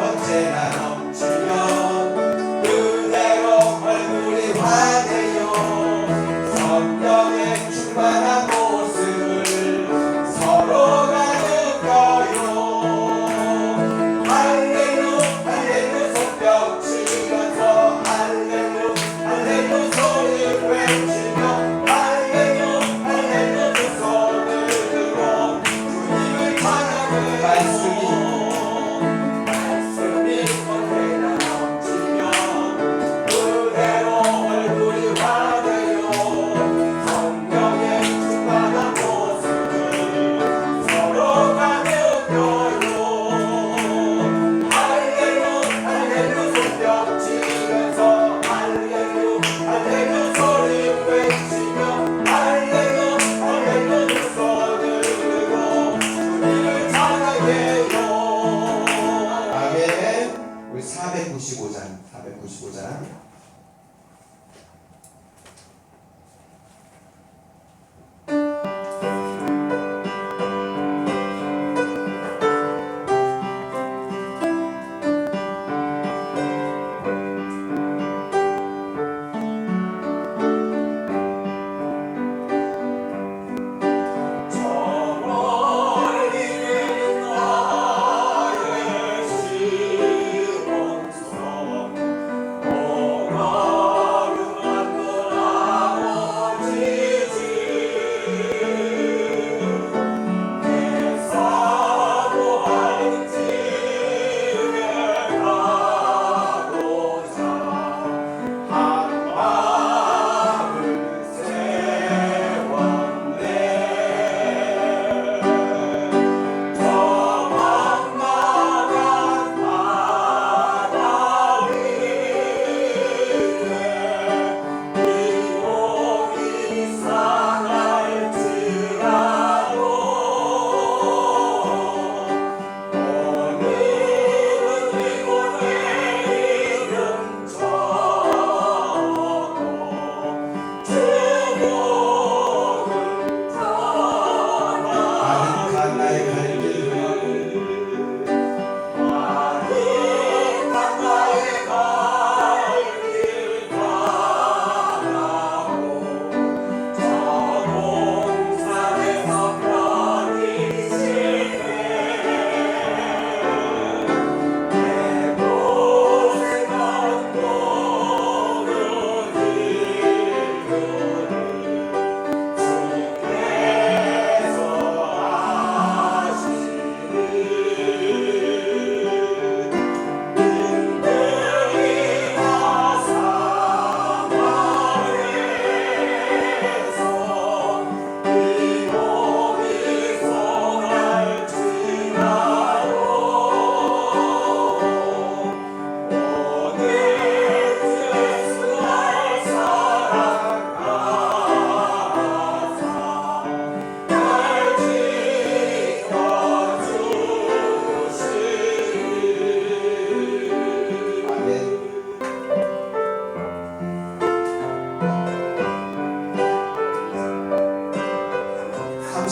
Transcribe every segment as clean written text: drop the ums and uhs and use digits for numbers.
언제나 넘치면 그대로 얼굴이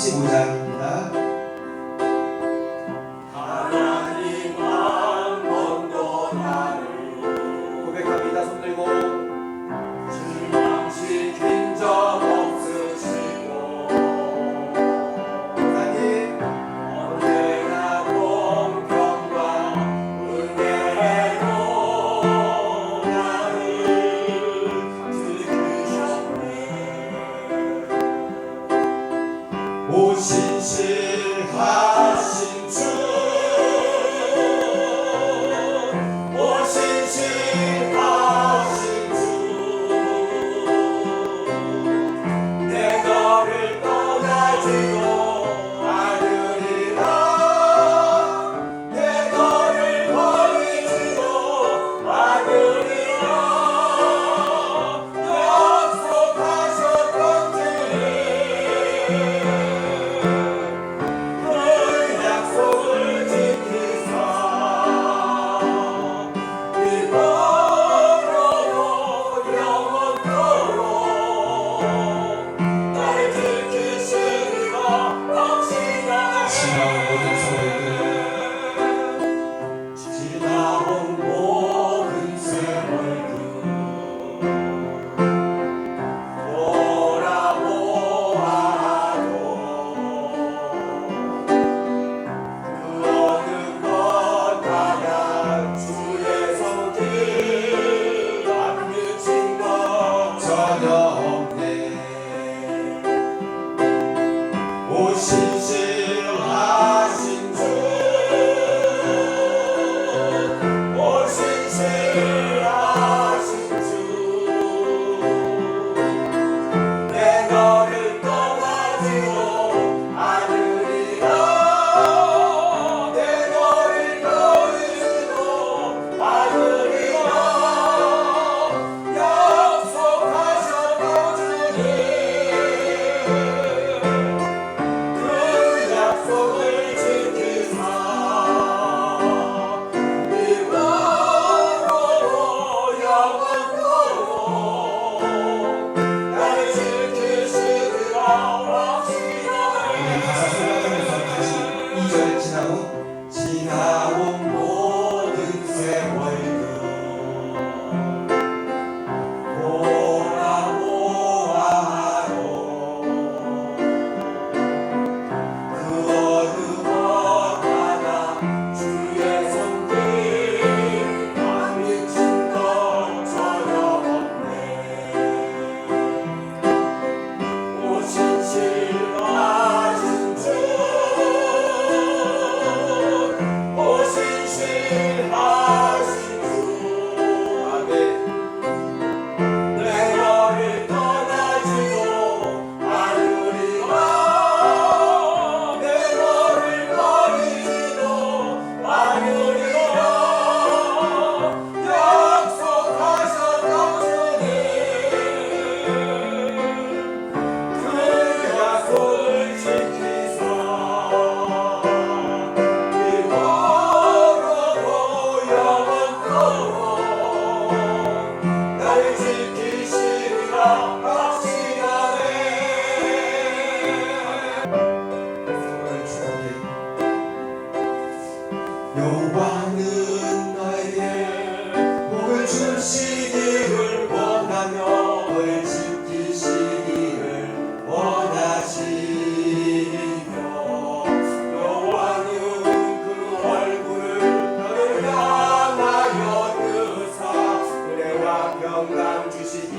35장입니다. 하나님 한 번도 나를 고백합니다. 손들고 실망시킨 적 없으시고 하나님 언제나 공평과 은혜로 나를 지키셨네. 오신실하신 주, 오신실하신 주, 내 너를 떠나지도 않으리라. 내 너를 버리지도 않으리라. 약속하셨던 주님, 그 약속을 지키사 이번으로 영원토록 나를 지키시리라 확신하네. 지나온 모든 세월들 돌아보아도 그 어느 것 하나 주의 손길 안 미친 것 전혀 없네. 오신실하신 주, 오신실하신 주, 내 너를 떠나지도 않으리라. 내 너를 버리지도 않으리라. 약속하셨던 주님, 그 약속을 지키사 이후로 영원토록 나를 지키시리라 우리 가사 확신하네. 생각하면서 다시 2절 지나온 모든 세월들 돌아보아도 그 어느 것 하나 주의 손길 안 미친 것 전혀 없네. 오신실하신 주, 오신실하신 주, 아멘. 내 너를 떠나지도 않으리라. 내 너를 버리지도 않으리라. 약속하셨던 주님, 그 약속을 지키사 이후로도 영원토록 나를 지키시리라 확신하네. 서로를 축복해. 여호와는 너에게 복을 주시기를 원하며 너를 지키시기를 원하시며 여호와는 그 얼굴을 너를 향하여 드사 은혜와 평강 주시지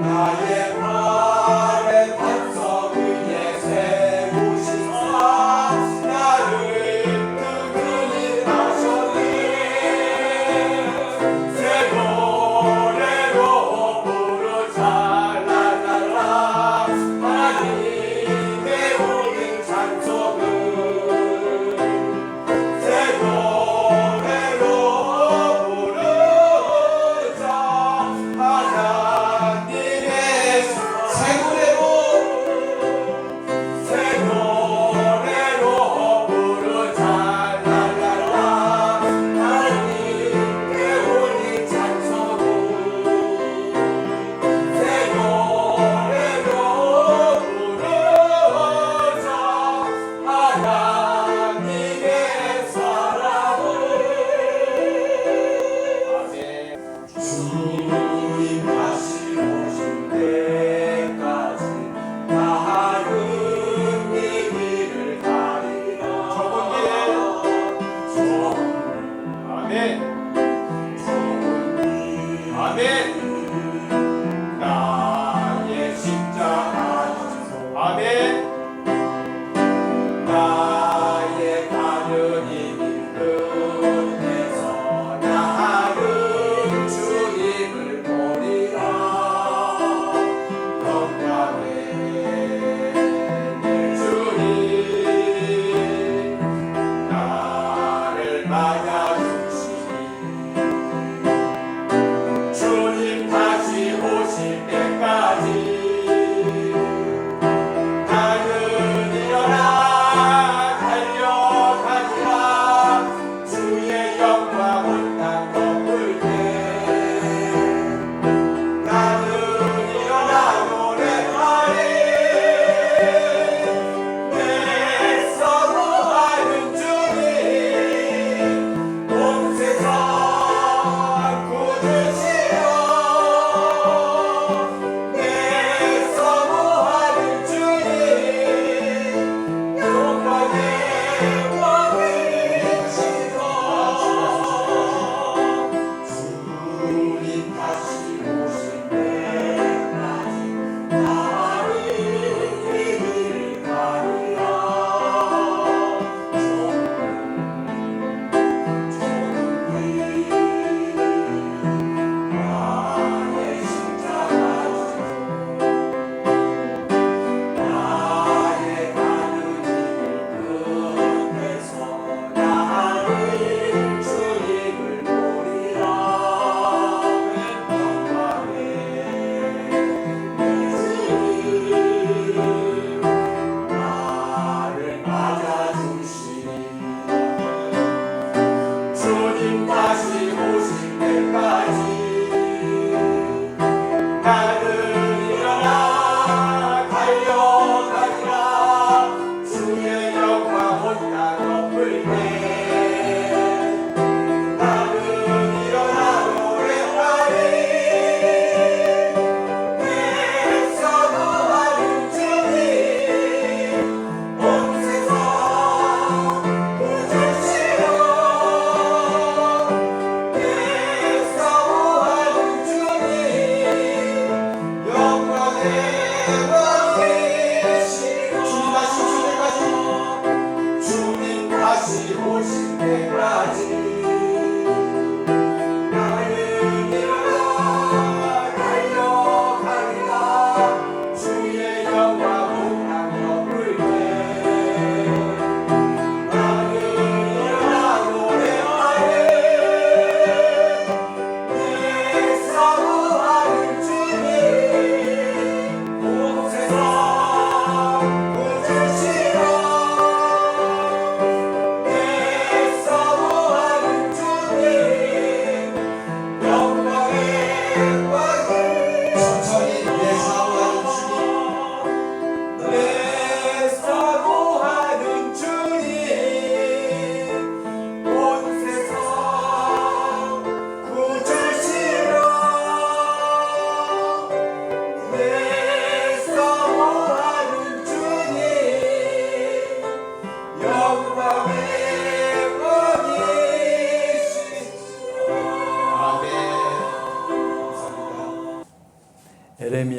나의 발의 반석 위에 세우시사 나를 든든히 하셨네 새 노래로 부르 찰랄랄라 하나님의 모든 찬송은 새 노래로 부르자 하나님의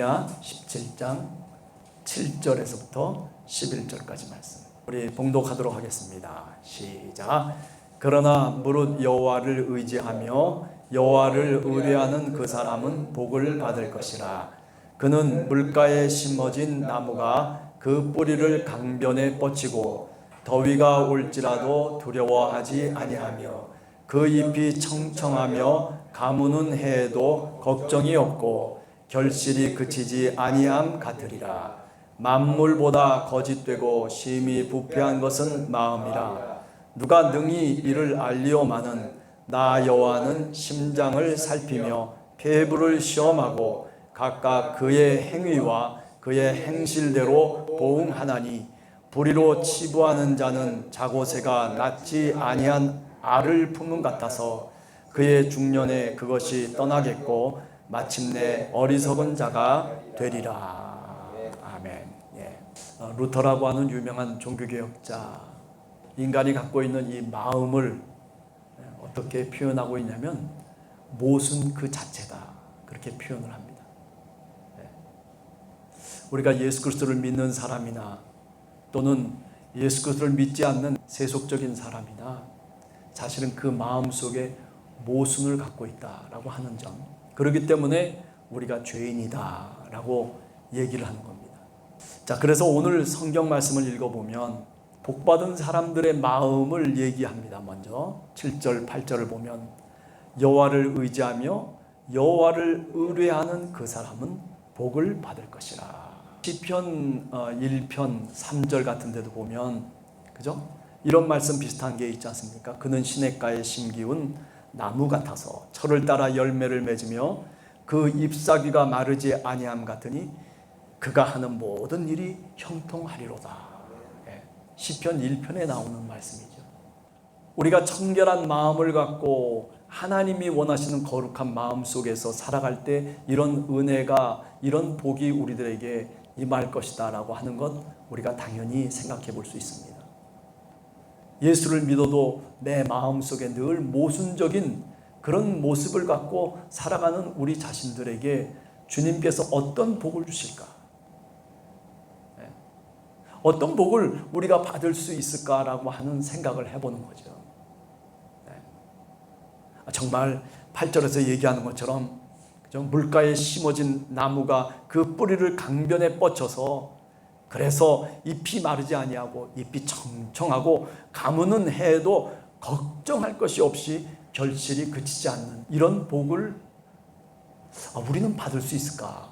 예레미야 17장 7절에서부터 11절까지 말씀. 우리 봉독하도록 하겠습니다. 시작. 그러나 무릇 여호와를 의지하며 여호와를 의뢰하는 그 사람은 복을 받을 것이라. 그는 물가에 심어진 나무가 그 뿌리를 강변에 뻗치고 더위가 올지라도 두려워하지 아니하며 그 잎이 청청하며 가무는 해에도 걱정이 없고 결실이 그치지 아니함 같으리라. 만물보다 거짓되고 심히 부패한 것은 마음이라. 누가 능히 이를 알리오마는 나 여호와는 심장을 살피며 폐부를 시험하고 각각 그의 행위와 그의 행실대로 보응하나니 불의로 치부하는 자는 자고새가 낳지 아니한 알을 품은 같아서 그의 중년에 그것이 떠나겠고 마침내 어리석은 자가 되리라. 아멘. 예. 루터라고 하는 유명한 종교개혁자, 인간이 갖고 있는 이 마음을 어떻게 표현하고 있냐면 모순 그 자체다, 그렇게 표현을 합니다. 우리가 예수 그리스도를 믿는 사람이나 또는 예수 그리스도를 믿지 않는 세속적인 사람이나 사실은 그 마음속에 모순을 갖고 있다라고 하는 점, 그렇기 때문에 우리가 죄인이다라고 얘기를 하는 겁니다. 자, 그래서 오늘 성경 말씀을 읽어보면 복받은 사람들의 마음을 얘기합니다. 먼저 7절 8절을 보면 여호와를 의지하며 여호와를 의뢰하는 그 사람은 복을 받을 것이라. 시편 1편 3절 같은 데도 보면, 그죠? 이런 말씀 비슷한 게 있지 않습니까? 그는 시냇가에 심기운 나무 같아서 철을 따라 열매를 맺으며 그 잎사귀가 마르지 아니함 같으니 그가 하는 모든 일이 형통하리로다. 시편 1편에 나오는 말씀이죠. 우리가 청결한 마음을 갖고 하나님이 원하시는 거룩한 마음 속에서 살아갈 때 이런 은혜가, 이런 복이 우리들에게 임할 것이다 라고 하는 것 우리가 당연히 생각해 볼 수 있습니다. 예수를 믿어도 내 마음 속에 늘 모순적인 그런 모습을 갖고 살아가는 우리 자신들에게 주님께서 어떤 복을 주실까? 어떤 복을 우리가 받을 수 있을까라고 하는 생각을 해보는 거죠. 정말 8절에서 얘기하는 것처럼 물가에 심어진 나무가 그 뿌리를 강변에 뻗쳐서 그래서 잎이 마르지 아니하고 잎이 청청하고 가무는 해에도 걱정할 것이 없이 결실이 그치지 않는 이런 복을 우리는 받을 수 있을까?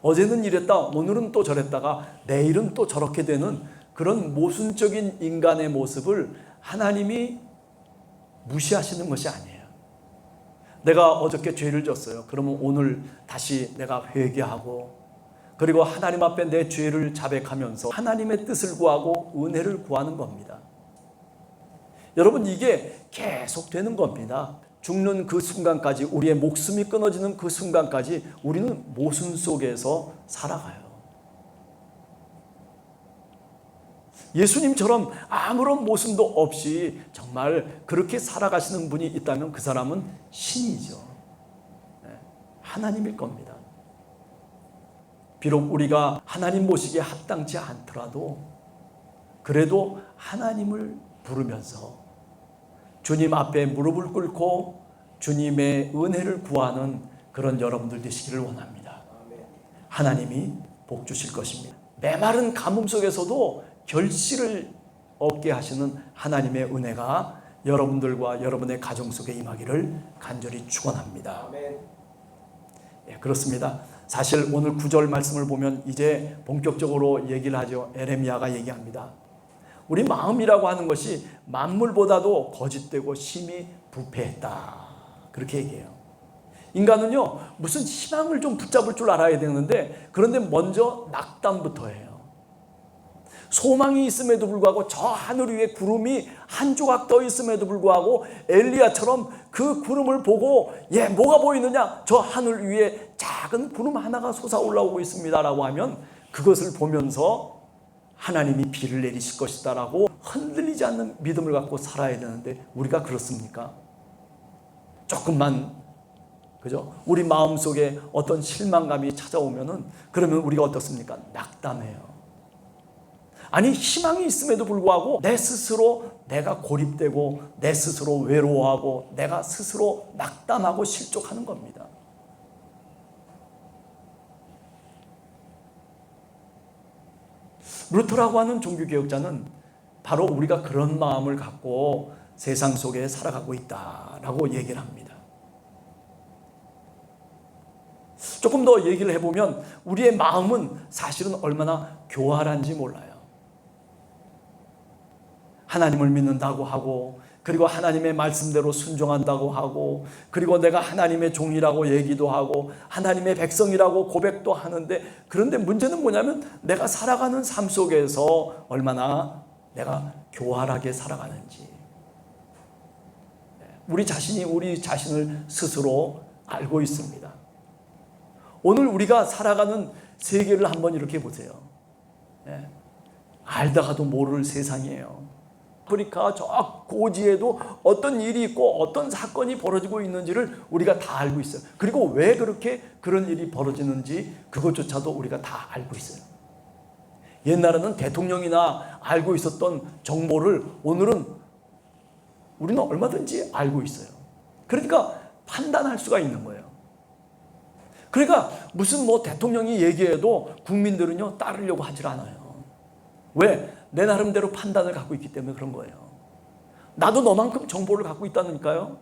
어제는 이랬다 오늘은 또 저랬다가 내일은 또 저렇게 되는 그런 모순적인 인간의 모습을 하나님이 무시하시는 것이 아니에요. 내가 어저께 죄를 졌어요. 그러면 오늘 다시 내가 회개하고 그리고 하나님 앞에 내 죄를 자백하면서 하나님의 뜻을 구하고 은혜를 구하는 겁니다. 여러분, 이게 계속 되는 겁니다. 죽는 그 순간까지, 우리의 목숨이 끊어지는 그 순간까지 우리는 모순 속에서 살아가요. 예수님처럼 아무런 모순도 없이 정말 그렇게 살아가시는 분이 있다면 그 사람은 신이죠. 하나님일 겁니다. 비록 우리가 하나님 모시기에 합당치 않더라도 그래도 하나님을 부르면서 주님 앞에 무릎을 꿇고 주님의 은혜를 구하는 그런 여러분들 되시기를 원합니다. 하나님이 복 주실 것입니다. 메마른 가뭄 속에서도 결실을 얻게 하시는 하나님의 은혜가 여러분들과 여러분의 가정 속에 임하기를 간절히 축원합니다. 예, 그렇습니다. 사실 오늘 9절 말씀을 보면 이제 본격적으로 얘기를 하죠. 에레미야가 얘기합니다. 우리 마음이라고 하는 것이 만물보다도 거짓되고 심히 부패했다. 그렇게 얘기해요. 인간은요, 무슨 희망을 좀 붙잡을 줄 알아야 되는데 그런데 먼저 낙담부터 해요. 소망이 있음에도 불구하고 저 하늘 위에 구름이 한 조각 떠 있음에도 불구하고 엘리야처럼 그 구름을 보고 뭐가 보이느냐? 저 하늘 위에 작은 구름 하나가 솟아 올라오고 있습니다 라고 하면 그것을 보면서 하나님이 비를 내리실 것이다 라고 흔들리지 않는 믿음을 갖고 살아야 되는데 우리가 그렇습니까? 조금만 그죠? 우리 마음속에 어떤 실망감이 찾아오면은 그러면 우리가 어떻습니까? 낙담해요. 아니 희망이 있음에도 불구하고 내 스스로 내가 고립되고 내 스스로 외로워하고 내가 스스로 낙담하고 실족하는 겁니다. 루터라고 하는 종교개혁자는 바로 우리가 그런 마음을 갖고 세상 속에 살아가고 있다라고 얘기를 합니다. 조금 더 얘기를 해보면 우리의 마음은 사실은 얼마나 교활한지 몰라요. 하나님을 믿는다고 하고, 그리고 하나님의 말씀대로 순종한다고 하고, 그리고 내가 하나님의 종이라고 얘기도 하고 하나님의 백성이라고 고백도 하는데, 그런데 문제는 뭐냐면 내가 살아가는 삶 속에서 얼마나 내가 교활하게 살아가는지, 우리 자신이 우리 자신을 스스로 알고 있습니다. 오늘 우리가 살아가는 세계를 한번 이렇게 보세요. 알다가도 모를 세상이에요. 아프리카 저 고지에도 어떤 일이 있고 어떤 사건이 벌어지고 있는지를 우리가 다 알고 있어요. 그리고 왜 그렇게 그런 일이 벌어지는지 그것조차도 우리가 다 알고 있어요. 옛날에는 대통령이나 알고 있었던 정보를 오늘은 우리는 얼마든지 알고 있어요. 그러니까 판단할 수가 있는 거예요. 그러니까 무슨 대통령이 얘기해도 국민들은요 따르려고 하질 않아요. 왜? 내 나름대로 판단을 갖고 있기 때문에 그런 거예요. 나도 너만큼 정보를 갖고 있다니까요.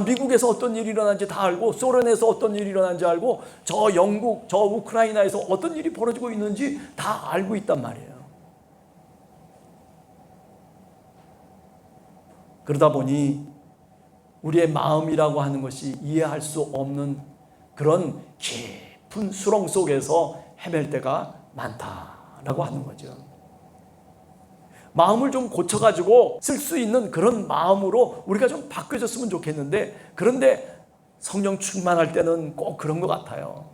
미국에서 어떤 일이 일어난지 다 알고, 소련에서 어떤 일이 일어난지 알고, 저 영국, 저 우크라이나에서 어떤 일이 벌어지고 있는지 다 알고 있단 말이에요. 그러다 보니 우리의 마음이라고 하는 것이 이해할 수 없는 그런 깊은 수렁 속에서 헤맬 때가 많다라고 하는 거죠. 마음을 좀 고쳐가지고 쓸 수 있는 그런 마음으로 우리가 좀 바뀌어졌으면 좋겠는데, 그런데 성령 충만할 때는 꼭 그런 것 같아요.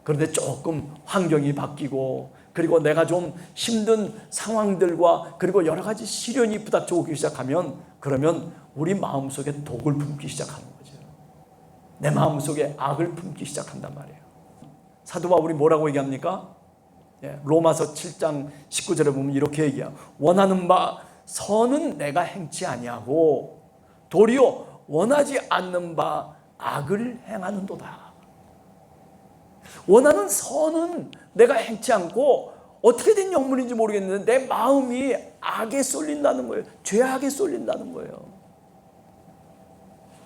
그런데 조금 환경이 바뀌고, 그리고 내가 좀 힘든 상황들과 그리고 여러 가지 시련이 부닥쳐 오기 시작하면, 그러면 우리 마음속에 독을 품기 시작하는 거죠. 내 마음속에 악을 품기 시작한단 말이에요. 사도 바울이 뭐라고 얘기합니까? 로마서 7장 19절에 보면 이렇게 얘기해요. 원하는 바 선은 내가 행치 아니하고 도리어 원하지 않는 바 악을 행하는도다. 원하는 선은 내가 행치 않고, 어떻게 된 영문인지 모르겠는데 내 마음이 악에 쏠린다는 거예요. 죄악에 쏠린다는 거예요.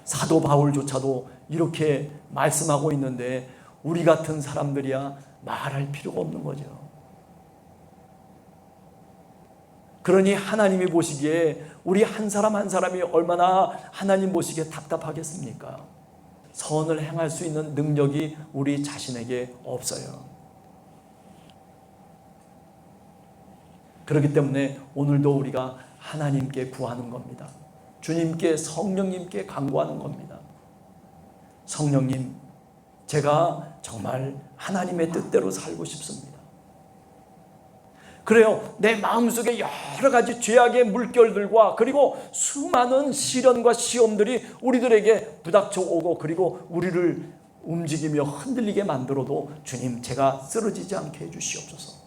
사도 바울조차도 이렇게 말씀하고 있는데 우리 같은 사람들이야 말할 필요가 없는 거죠. 그러니 하나님이 보시기에 우리 한 사람 한 사람이 얼마나 하나님 보시기에 답답하겠습니까? 선을 행할 수 있는 능력이 우리 자신에게 없어요. 그렇기 때문에 오늘도 우리가 하나님께 구하는 겁니다. 주님께, 성령님께 간구하는 겁니다. 성령님, 제가 정말 하나님의 뜻대로 살고 싶습니다. 그래요. 내 마음속에 여러 가지 죄악의 물결들과 그리고 수많은 시련과 시험들이 우리들에게 부닥쳐 오고, 그리고 우리를 움직이며 흔들리게 만들어도 주님, 제가 쓰러지지 않게 해주시옵소서.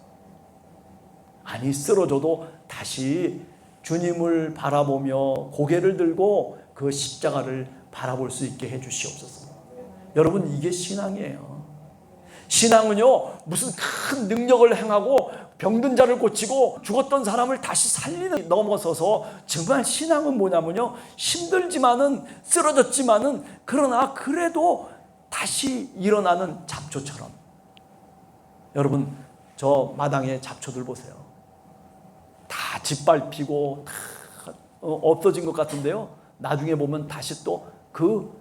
아니, 쓰러져도 다시 주님을 바라보며 고개를 들고 그 십자가를 바라볼 수 있게 해주시옵소서. 여러분, 이게 신앙이에요. 신앙은요, 무슨 큰 능력을 행하고 병든 자를 고치고 죽었던 사람을 다시 살리는 넘어서서, 정말 신앙은 뭐냐면요, 힘들지만은 쓰러졌지만은 그러나 그래도 다시 일어나는 잡초처럼. 여러분, 저 마당에 잡초들 보세요. 다 짓밟히고 다 없어진 것 같은데요, 나중에 보면 다시 또 그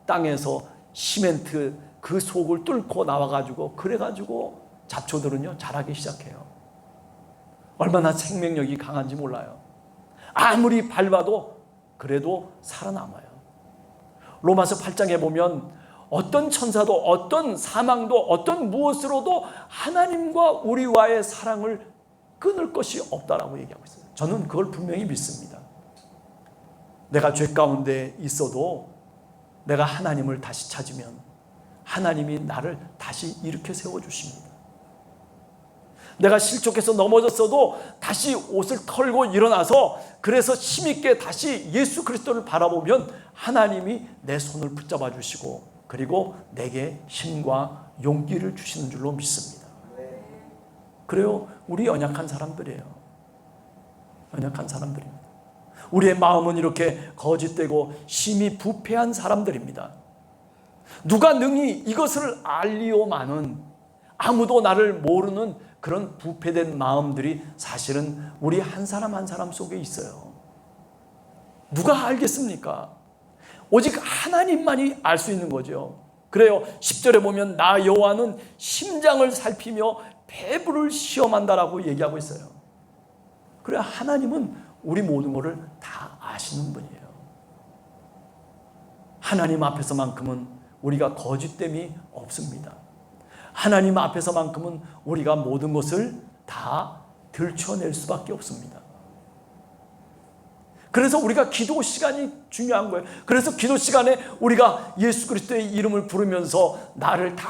땅에서 시멘트 그 속을 뚫고 나와가지고, 그래가지고 잡초들은요 자라기 시작해요. 얼마나 생명력이 강한지 몰라요. 아무리 밟아도 그래도 살아남아요. 로마서 8장에 보면 어떤 천사도 어떤 사망도 어떤 무엇으로도 하나님과 우리와의 사랑을 끊을 것이 없다라고 얘기하고 있어요. 저는 그걸 분명히 믿습니다. 내가 죄 가운데 있어도 내가 하나님을 다시 찾으면 하나님이 나를 다시 일으켜 세워주십니다. 내가 실족해서 넘어졌어도 다시 옷을 털고 일어나서 그래서 힘있게 다시 예수 그리스도를 바라보면 하나님이 내 손을 붙잡아 주시고 그리고 내게 힘과 용기를 주시는 줄로 믿습니다. 그래요. 우리 연약한 사람들이에요. 연약한 사람들입니다. 우리의 마음은 이렇게 거짓되고 심히 부패한 사람들입니다. 누가 능히 이것을 알리오마는 아무도 나를 모르는 그런 부패된 마음들이 사실은 우리 한 사람 한 사람 속에 있어요. 누가 알겠습니까? 오직 하나님만이 알 수 있는 거죠. 그래요. 10절에 보면 나 여호와는 심장을 살피며 배부를 시험한다라고 얘기하고 있어요. 그래, 하나님은 우리 모든 것을 다 아시는 분이에요. 하나님 앞에서만큼은 우리가 거짓됨이 없습니다. 하나님 앞에서만큼은 우리가 모든 것을 다 들춰낼 수밖에 없습니다. 그래서 우리가 기도 시간이 중요한 거예요. 그래서 기도 시간에 우리가 예수 그리스도의 이름을 부르면서 나를 다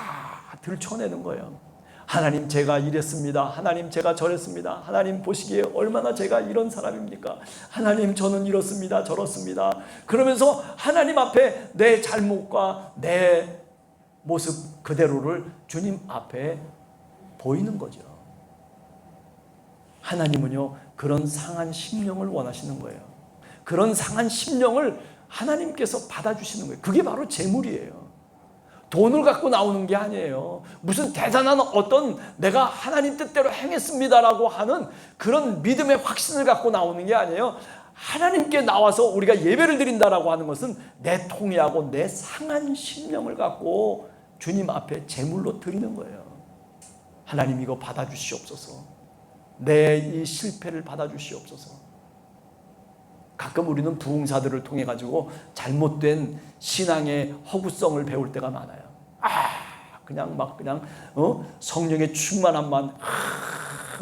들춰내는 거예요. 하나님, 제가 이랬습니다. 하나님, 제가 저랬습니다. 하나님 보시기에 얼마나 제가 이런 사람입니까? 하나님, 저는 이렇습니다. 저렇습니다. 그러면서 하나님 앞에 내 잘못과 내 모습 그대로를 주님 앞에 보이는 거죠. 하나님은요, 그런 상한 심령을 원하시는 거예요. 그런 상한 심령을 하나님께서 받아주시는 거예요. 그게 바로 재물이에요. 돈을 갖고 나오는 게 아니에요. 무슨 대단한 어떤 내가 하나님 뜻대로 행했습니다라고 하는 그런 믿음의 확신을 갖고 나오는 게 아니에요. 하나님께 나와서 우리가 예배를 드린다라고 하는 것은 내 통회하고 내 상한 심령을 갖고 주님 앞에 제물로 드리는 거예요. 하나님, 이거 받아주시옵소서. 내 이 실패를 받아주시옵소서. 가끔 우리는 부흥사들을 통해 가지고 잘못된 신앙의 허구성을 배울 때가 많아요. 그냥 성령의 충만함만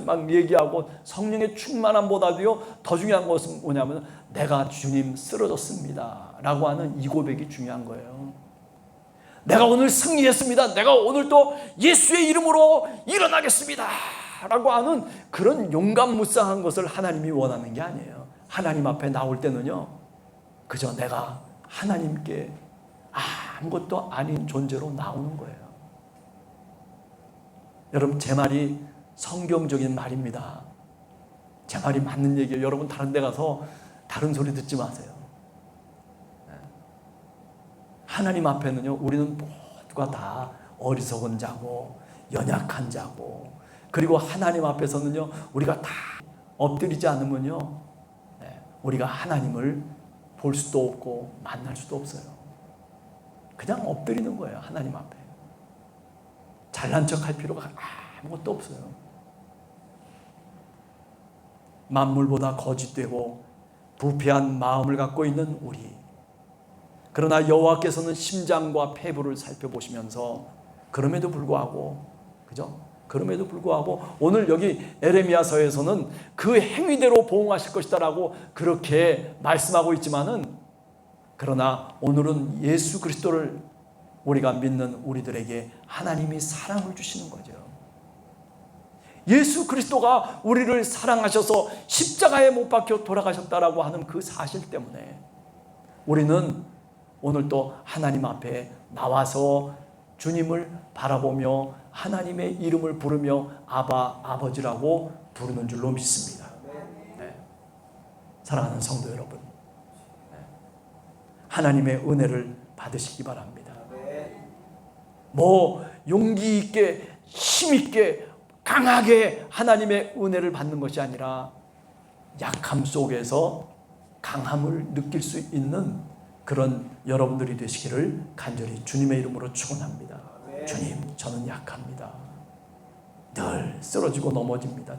막 얘기하고, 성령의 충만함보다도요 더 중요한 것은 뭐냐면 내가 주님 쓰러졌습니다 라고 하는 이 고백이 중요한 거예요. 내가 오늘 승리했습니다. 내가 오늘 또 예수의 이름으로 일어나겠습니다 라고 하는 그런 용감무쌍한 것을 하나님이 원하는 게 아니에요. 하나님 앞에 나올 때는요, 그저 내가 하나님께 아무것도 아닌 존재로 나오는 거예요. 여러분, 제 말이 성경적인 말입니다. 제 말이 맞는 얘기예요. 여러분, 다른 데 가서 다른 소리 듣지 마세요. 하나님 앞에는요, 우리는 모두가 다 어리석은 자고 연약한 자고, 그리고 하나님 앞에서는요, 우리가 다 엎드리지 않으면요, 우리가 하나님을 볼 수도 없고 만날 수도 없어요. 그냥 엎드리는 거예요. 하나님 앞에 잘난 척할 필요가 아무것도 없어요. 만물보다 거짓되고 부패한 마음을 갖고 있는 우리, 그러나 여호와께서는 심장과 폐부를 살펴보시면서 그럼에도 불구하고, 그죠? 그럼에도 불구하고 오늘 여기 에레미야서에서는 그 행위대로 보응하실 것이다라고 그렇게 말씀하고 있지만은, 그러나 오늘은 예수 그리스도를 우리가 믿는 우리들에게 하나님이 사랑을 주시는 거죠. 예수 그리스도가 우리를 사랑하셔서 십자가에 못 박혀 돌아가셨다라고 하는 그 사실 때문에 우리는 오늘 또 하나님 앞에 나와서 주님을 바라보며 하나님의 이름을 부르며 아바, 아버지라고 부르는 줄로 믿습니다. 네. 사랑하는 성도 여러분, 하나님의 은혜를 받으시기 바랍니다. 뭐 용기 있게, 힘 있게, 강하게 하나님의 은혜를 받는 것이 아니라 약함 속에서 강함을 느낄 수 있는 그런 여러분들이 되시기를 간절히 주님의 이름으로 축원합니다. 주님, 저는 약합니다. 늘 쓰러지고 넘어집니다.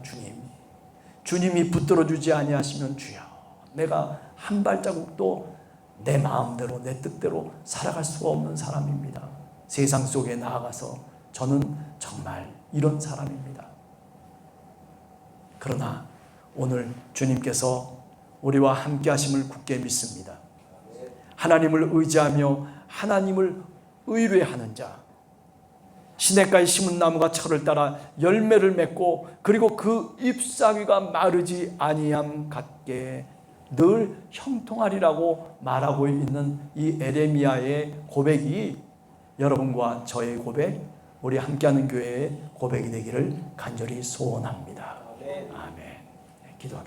주님이 붙들어 주지 아니하시면 주여, 내가 한 발자국도 내 마음대로 내 뜻대로 살아갈 수가 없는 사람입니다. 세상 속에 나아가서 저는 정말 이런 사람입니다. 그러나 오늘 주님께서 우리와 함께 하심을 굳게 믿습니다. 하나님을 의지하며 하나님을 의뢰하는 자, 시냇가에 심은 나무가 철을 따라 열매를 맺고 그리고 그 잎사귀가 마르지 아니함 같게 늘 형통하리라고 말하고 있는 이 에레미야의 고백이 여러분과 저의 고백, 우리 함께하는 교회의 고백이 되기를 간절히 소원합니다. 아멘. 기도하겠습니다.